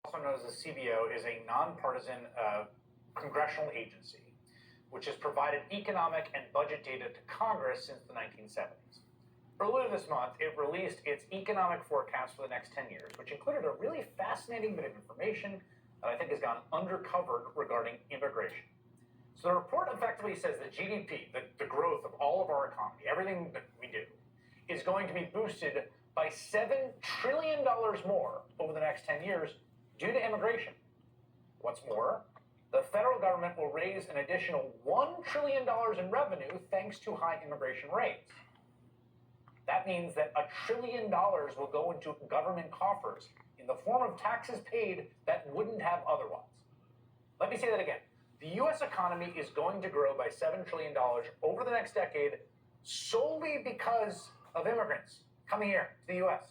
Also known as the CBO, is a nonpartisan congressional agency which has provided economic and budget data to Congress since the 1970s. Earlier this month, it released its economic forecast for the next 10 years, which included a really fascinating bit of information that I think has gone undercovered regarding immigration. So the report effectively says that GDP, the growth of all of our economy, everything that we do, is going to be boosted by $7 trillion more over the next 10 years due to immigration. What's more, the federal government will raise an additional $1 trillion in revenue thanks to high immigration rates. That means that $1 trillion will go into government coffers in the form of taxes paid that wouldn't have otherwise. Let me say that again. The U.S. economy is going to grow by $7 trillion over the next decade solely because of immigrants coming here to the U.S.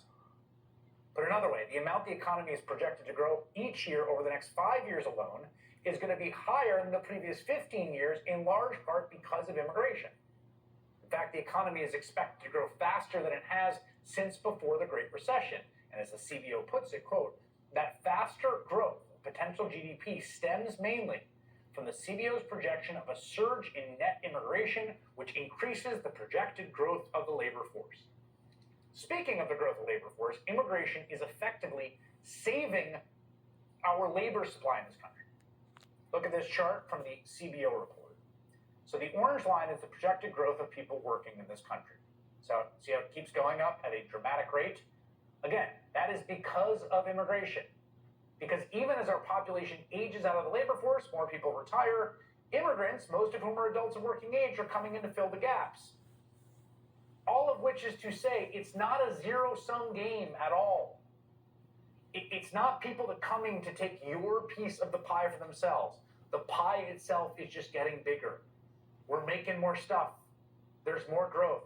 Put another way, the amount the economy is projected to grow each year over the next 5 years alone is going to be higher than the previous 15 years, in large part because of immigration. In fact, the economy is expected to grow faster than it has since before the Great Recession. And as the CBO puts it, quote, that faster growth of potential GDP stems mainly from the CBO's projection of a surge in net immigration, which increases the projected growth of the labor force. Speaking of the growth of the labor force, immigration is effectively saving our labor supply in this country. Look at this chart from the CBO report. So the orange line is the projected growth of people working in this country. So see how it keeps going up at a dramatic rate? Again, that is because of immigration. Because even as our population ages out of the labor force, more people retire, immigrants, most of whom are adults of working age, are coming in to fill the gaps. All of which is to say, it's not a zero-sum game at all. It's not people that coming to take your piece of the pie for themselves. The pie itself is just getting bigger. We're making more stuff. There's more growth.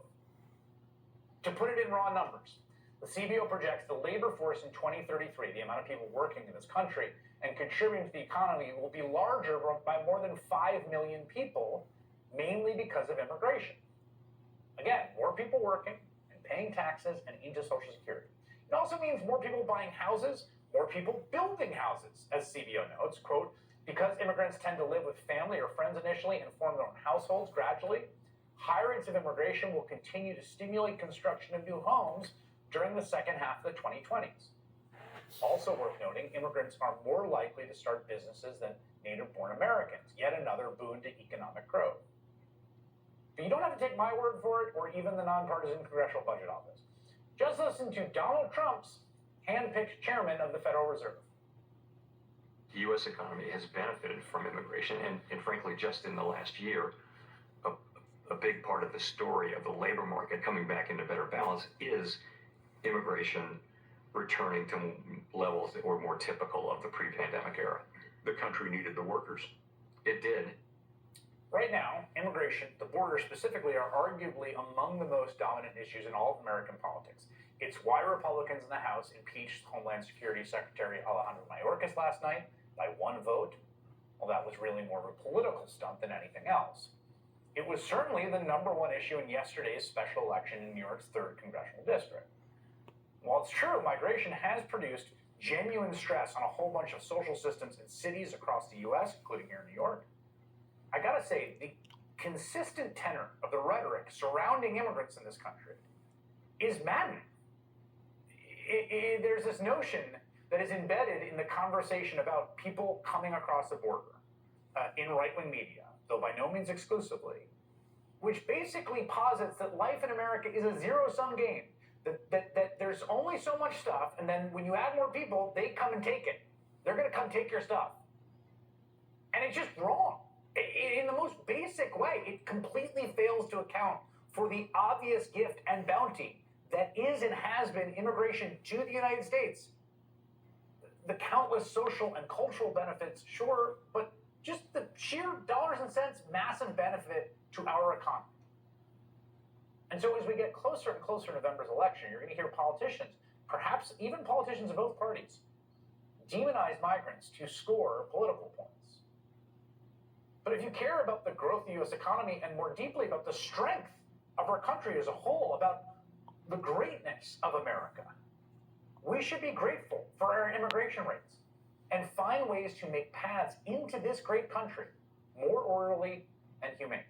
To put it in raw numbers, the CBO projects the labor force in 2033, the amount of people working in this country and contributing to the economy, will be larger by more than 5 million people, mainly because of immigration. Again, more people working and paying taxes and into Social Security. It also means more people buying houses, more people building houses, as CBO notes, quote, because immigrants tend to live with family or friends initially and form their own households gradually, high rates of immigration will continue to stimulate construction of new homes during the second half of the 2020s. Also worth noting, immigrants are more likely to start businesses than native-born Americans, yet another boon to economic growth. But you don't have to take my word for it or even the nonpartisan Congressional Budget Office. Just listen to Donald Trump's hand-picked chairman of the Federal Reserve. The U.S. economy has benefited from immigration, and frankly, just in the last year, a big part of the story of the labor market coming back into better balance is immigration returning to levels that were more typical of the pre-pandemic era. The country needed the workers. It did. Right now, immigration, the border specifically, are arguably among the most dominant issues in all of American politics. It's why Republicans in the House impeached Homeland Security Secretary Alejandro Mayorkas last night by one vote. Well, that was really more of a political stunt than anything else. It was certainly the number one issue in yesterday's special election in New York's 3rd Congressional District. While it's true, migration has produced genuine stress on a whole bunch of social systems in cities across the U.S., including here in New York, I gotta say, the consistent tenor of the rhetoric surrounding immigrants in this country is maddening. There's this notion that is embedded in the conversation about people coming across the border in right-wing media, though by no means exclusively, which basically posits that life in America is a zero-sum game, that there's only so much stuff, and then when you add more people, they come and take it. They're gonna come take your stuff. And it's just wrong. In the most basic way, it completely fails to account for the obvious gift and bounty that is and has been immigration to the United States. The countless social and cultural benefits, sure, but just the sheer dollars and cents massive benefit to our economy. And so as we get closer and closer to November's election, you're going to hear politicians, perhaps even politicians of both parties, demonize migrants to score political points. But if you care about the growth of the U.S. economy and more deeply about the strength of our country as a whole, about the greatness of America, we should be grateful for our immigration rates. and find ways to make paths into this great country more orderly and humane.